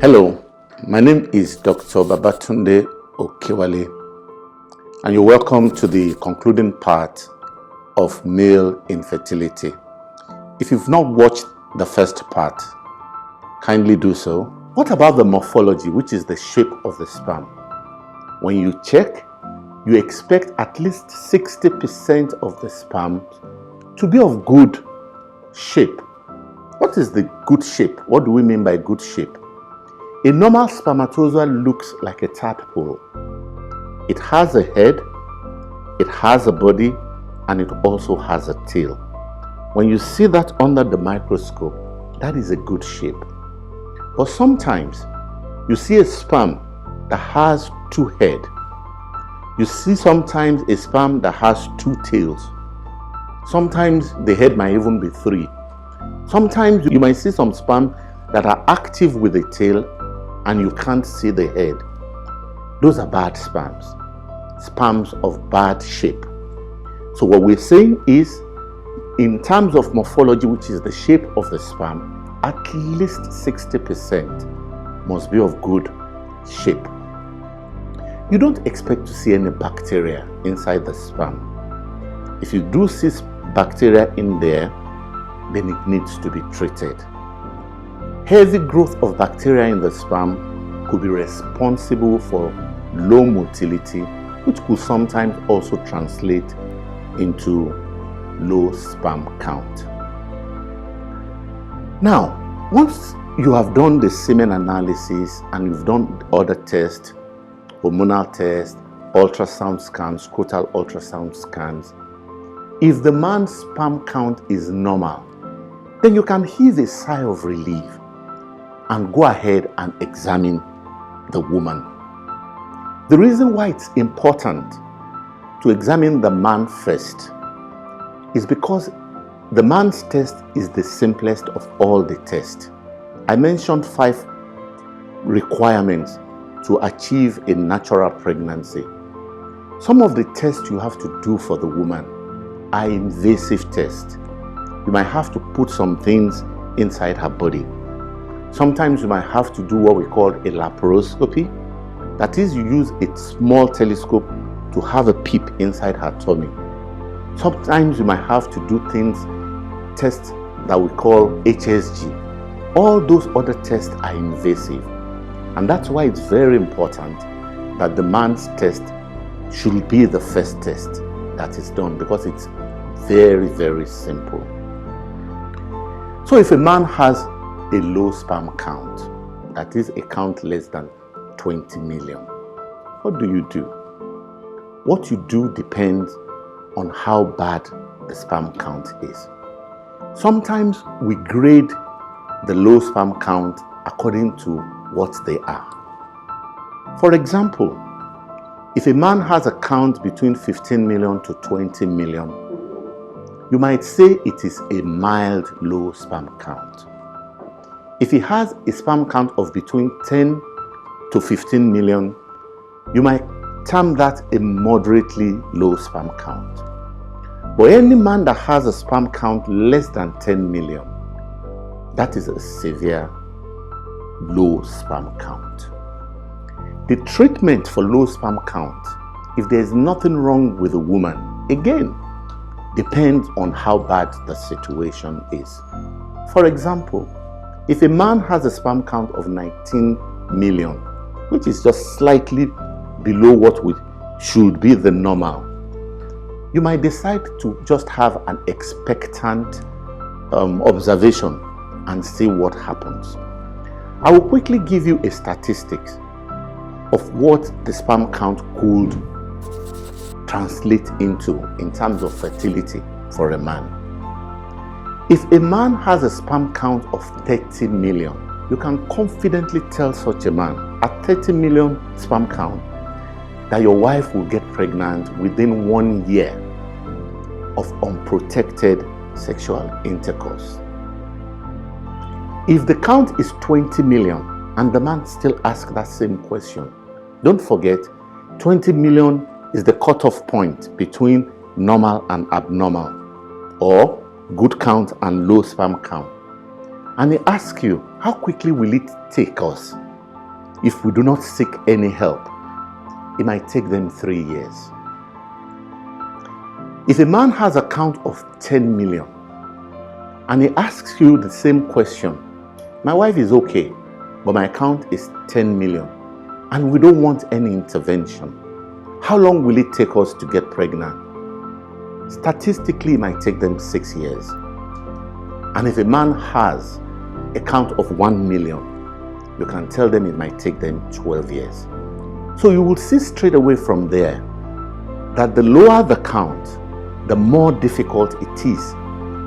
Hello, my name is Dr. Babatunde Okewale, and you're welcome to the concluding part of male infertility. If you've not watched the first part, kindly do so. What about the morphology, which is the shape of the sperm? When you check, you expect at least 60% of the sperm to be of good shape. What is the good shape? What do we mean by good shape? A normal spermatozoa looks like a tadpole. It has a head, it has a body, and it also has a tail. When you see that under the microscope, that is a good shape. But sometimes you see a sperm that has two heads. You see sometimes a sperm that has two tails. Sometimes the head might even be three. Sometimes you might see some sperm that are active with a tail and you can't see the head. Those are bad sperms. Sperms of bad shape. So what we're saying is, in terms of morphology, which is the shape of the sperm, at least 60% must be of good shape. You don't expect to see any bacteria inside the sperm. If you do see bacteria in there, then it needs to be treated. Heavy growth of bacteria in the sperm could be responsible for low motility, which could sometimes also translate into low sperm count. Now, once you have done the semen analysis and you've done other tests, hormonal tests, ultrasound scans, scrotal ultrasound scans, if the man's sperm count is normal, then you can heave a sigh of relief and go ahead and examine the woman. The reason why it's important to examine the man first is because the man's test is the simplest of all the tests. I mentioned 5 requirements to achieve a natural pregnancy. Some of the tests you have to do for the woman are invasive tests. You might have to put some things inside her body. Sometimes you might have to do what we call a laparoscopy. That is, you use a small telescope to have a peep inside her tummy. Sometimes you might have to do tests that we call HSG. All those other tests are invasive. And that's why it's very important that the man's test should be the first test that is done, because it's very, very simple. So if a man has a low sperm count, that is a count less than 20 million, what do you do? What you do depends on how bad the sperm count is. Sometimes we grade the low sperm count according to what they are. For example, if a man has a count between 15 million to 20 million, you might say it is a mild low sperm count. If he has a sperm count of between 10 to 15 million, you might term that a moderately low sperm count. But any man that has a sperm count less than 10 million, that is a severe low sperm count. The treatment for low sperm count, if there is nothing wrong with a woman, again, depends on how bad the situation is. For example, if a man has a sperm count of 19 million, which is just slightly below what should be the normal, you might decide to just have an expectant observation and see what happens. I will quickly give you a statistics of what the sperm count could translate into in terms of fertility for a man. If a man has a sperm count of 30 million, you can confidently tell such a man at 30 million sperm count that your wife will get pregnant within 1 year of unprotected sexual intercourse. If the count is 20 million and the man still asks that same question, don't forget 20 million is the cutoff point between normal and abnormal, or good count and low sperm count. And they ask you, how quickly will it take us if we do not seek any help, it might take them 3 years. If a man has a count of 10 million and he asks you the same question, my wife is okay, but my count is 10 million and we don't want any intervention, how long will it take us to get pregnant? Statistically, it might take them 6 years. And if a man has a count of 1 million, you can tell them it might take them 12 years. So you will see straight away from there that the lower the count, the more difficult it is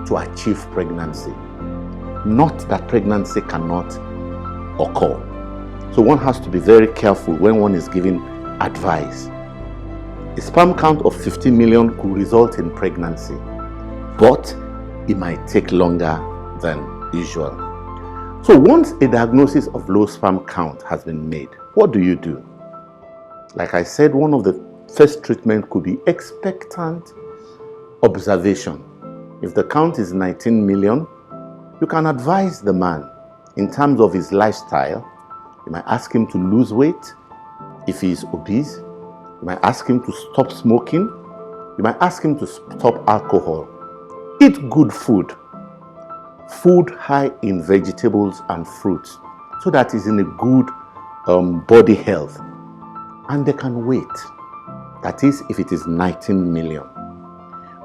to achieve pregnancy. Not that pregnancy cannot occur. So one has to be very careful when one is giving advice. A sperm count of 50 million could result in pregnancy, but it might take longer than usual. So once a diagnosis of low sperm count has been made, what do you do? Like I said, one of the first treatment could be expectant observation. If the count is 19 million, you can advise the man in terms of his lifestyle. You might ask him to lose weight if he is obese. You might ask him to stop smoking. You might ask him to stop alcohol. Eat good food. Food high in vegetables and fruits, so that he's in a good body health. And they can wait. That is, if it is 19 million.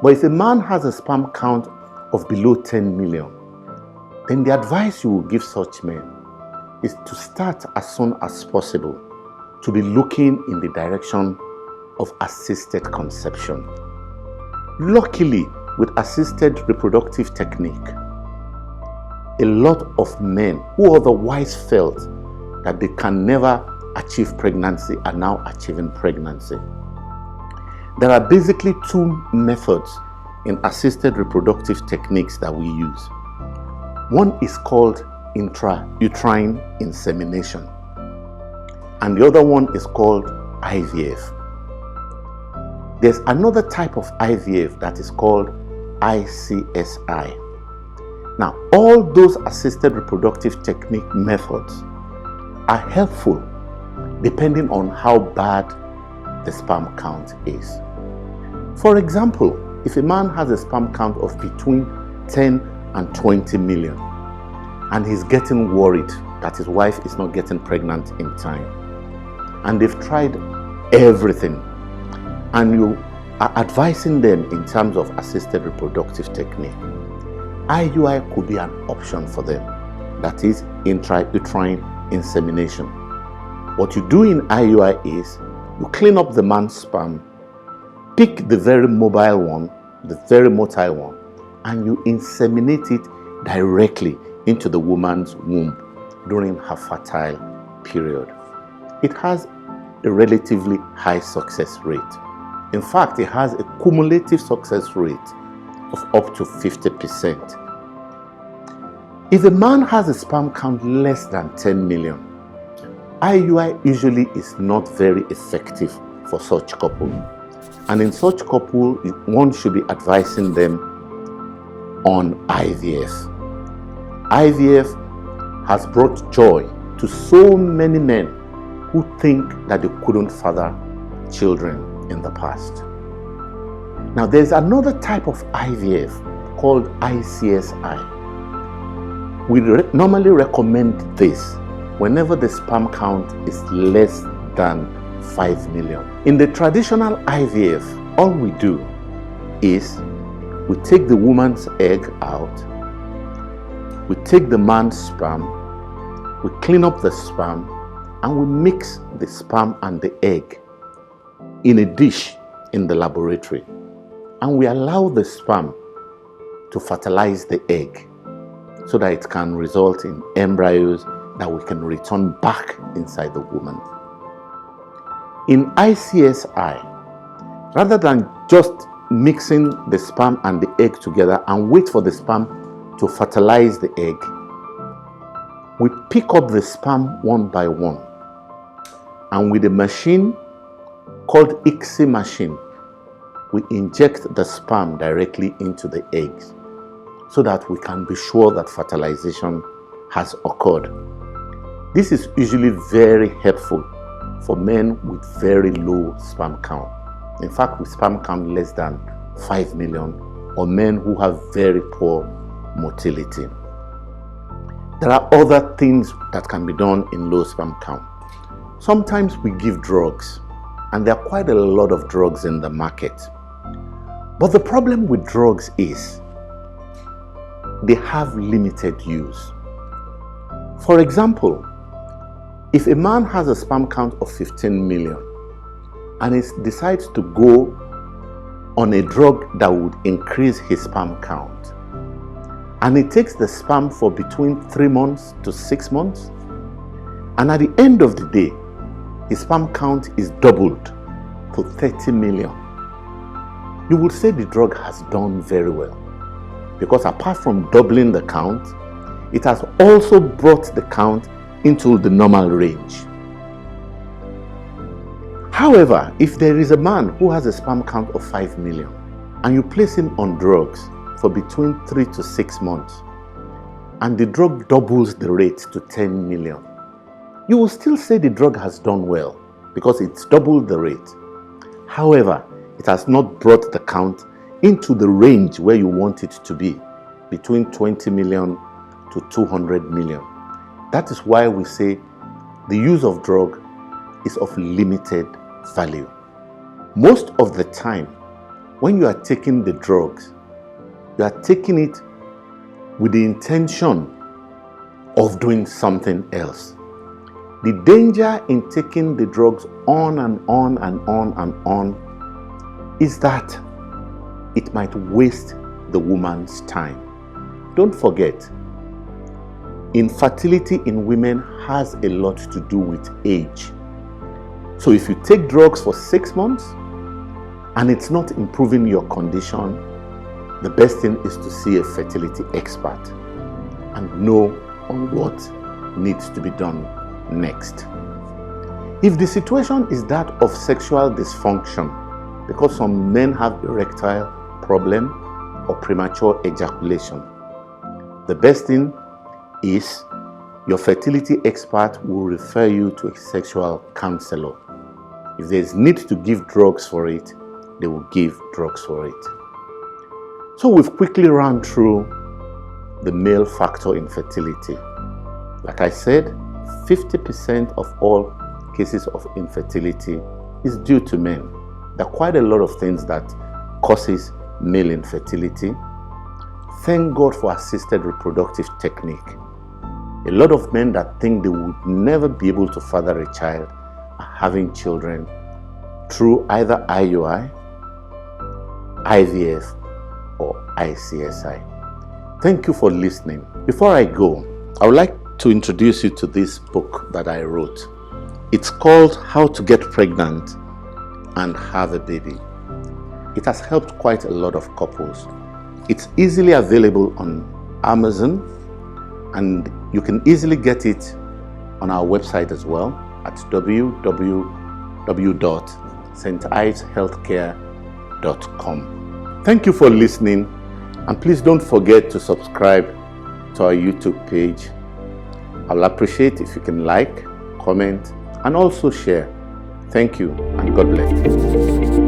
But if a man has a sperm count of below 10 million, then the advice you will give such men is to start as soon as possible to be looking in the direction of assisted conception. Luckily, with assisted reproductive technique, a lot of men who otherwise felt that they can never achieve pregnancy are now achieving pregnancy. There are basically two methods in assisted reproductive techniques that we use. One is called Intra Uterine Insemination, and the other one is called IVF. There's another type of IVF that is called ICSI. Now, all those assisted reproductive technique methods are helpful depending on how bad the sperm count is. For example, if a man has a sperm count of between 10 and 20 million and he's getting worried that his wife is not getting pregnant in time, and they've tried everything, and you are advising them in terms of assisted reproductive technique, IUI could be an option for them. That is intrauterine insemination. What you do in IUI is you clean up the man's sperm, pick the very mobile one, the very motile one, and you inseminate it directly into the woman's womb during her fertile period. It has a relatively high success rate. In fact, it has a cumulative success rate of up to 50%. If a man has a sperm count less than 10 million, IUI usually is not very effective for such couple. And in such couple, one should be advising them on IVF. IVF has brought joy to so many men who think that they couldn't father children in the past. Now, there's another type of IVF called ICSI. We normally recommend this whenever the sperm count is less than 5 million. In the traditional IVF, all we do is we take the woman's egg out, we take the man's sperm, we clean up the sperm, and we mix the sperm and the egg in a dish in the laboratory. And we allow the sperm to fertilize the egg so that it can result in embryos that we can return back inside the woman. In ICSI, rather than just mixing the sperm and the egg together and wait for the sperm to fertilize the egg, we pick up the sperm one by one, and with a machine called ICSI machine, we inject the sperm directly into the eggs so that we can be sure that fertilization has occurred. This is usually very helpful for men with very low sperm count. In fact, with sperm count less than 5 million, or men who have very poor motility. There are other things that can be done in low sperm count. Sometimes we give drugs, and there are quite a lot of drugs in the market. But the problem with drugs is they have limited use. For example, if a man has a sperm count of 15 million and he decides to go on a drug that would increase his sperm count, and he takes the sperm for between 3 months to 6 months, and at the end of the day, his sperm count is doubled to 30 million, you would say the drug has done very well, because apart from doubling the count, it has also brought the count into the normal range. However, if there is a man who has a sperm count of 5 million and you place him on drugs for between 3 to 6 months and the drug doubles the rate to 10 million, you will still say the drug has done well because it's doubled the rate. However, it has not brought the count into the range where you want it to be, between 20 million to 200 million. That is why we say the use of drug is of limited value. Most of the time, when you are taking the drugs, you are taking it with the intention of doing something else. The danger in taking the drugs on and on and on and on is that it might waste the woman's time. Don't forget, infertility in women has a lot to do with age. So if you take drugs for 6 months and it's not improving your condition, the best thing is to see a fertility expert and know on what needs to be done next. If the situation is that of sexual dysfunction, because some men have erectile problem or premature ejaculation, the best thing is your fertility expert will refer you to a sexual counselor. If there is need to give drugs for it, they will give drugs for it. So we've quickly run through the male factor in fertility. Like I said, 50% of all cases of infertility is due to men. There are quite a lot of things that causes male infertility. Thank God for assisted reproductive technique. A lot of men that think they would never be able to father a child are having children through either IUI, IVF, or ICSI. Thank you for listening. Before I go, I would like to introduce you to this book that I wrote. It's called How to Get Pregnant and Have a Baby. It has helped quite a lot of couples. It's easily available on Amazon, and you can easily get it on our website as well at www.sticehealthcare.com. Thank you for listening, and please don't forget to subscribe to our YouTube page. I'll appreciate if you can like, comment, and also share. Thank you, and God bless.